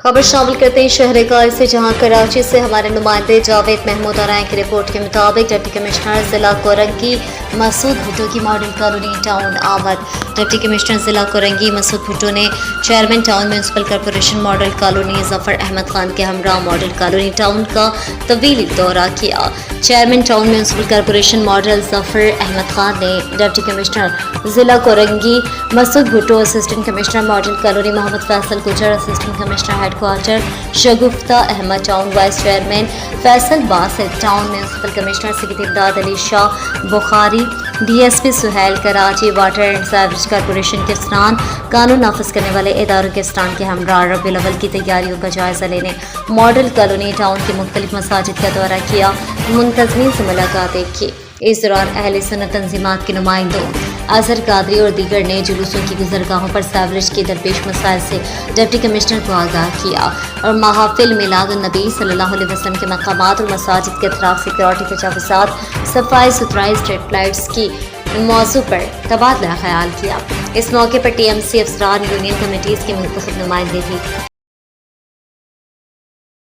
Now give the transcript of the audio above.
खबर शामिल करते हैं शहर गाय से, जहां कराची से हमारे नुमाइंदे जावेद महमूद आराय की रिपोर्ट के मुताबिक डिप्टी कमिश्नर जिला कोरंगी मसूद भुट्टो की मॉडल कॉलोनी टाउन आमद। डिप्टी कमिश्नर जिला कोरंगी मसूद भुट्टो ने chairman town municipal corporation model colony Zafar Ahmed Khan के हमरा मॉडल कॉलोनी टाउन का तवील दौरा किया। Chairman town municipal corporation model Zafar Ahmed Khan ने डिप्टी कमिश्नर जिला Korangi Masood Bhutto, assistant commissioner model colony Mohammad Faisal Gujjar, assistant commissioner headquarter Shagufta Ahmed town, vice chairman Faisal Basit town, municipal commissioner Saeed इमदाद Ali Shah Bukhari, DSP Suhail Karachi, water and sewerage corporation के अफसरान, कानून नाफिज करने वाले इदारों के अफसरान के हमरा रबीउल अव्वल की तैयारियों का जायजा लेने मॉडल कॉलोनी टाउन के मुख्तलिफ मसाजिद का दौरा किया, मुंतज़मीन से मुलाकातें की। इस दौरान अहले सुन्नत तंजीमात के नुमाइंदों, अजहर कादरी और दीगर ने जुलूसों की गुजरगाहों पर सीवरेज के दरपेश मसाइल से डिप्टी कमिश्नर को आगाह किया और महाफिल मिलादुन्नबी सल्लल्लाहु अलैहि वसल्लम के मकामात और मसाजिद के अतराफ सिक्योरिटी तजावुज़ात, सफाई सुथराई, स्ट्रीट लाइट्स की मौजू पर तबादला ख्याल किया। इस मौके पर TMC अफसरान, यूनियन कमेटीज़ के मुंतखब नुमाइंदे भी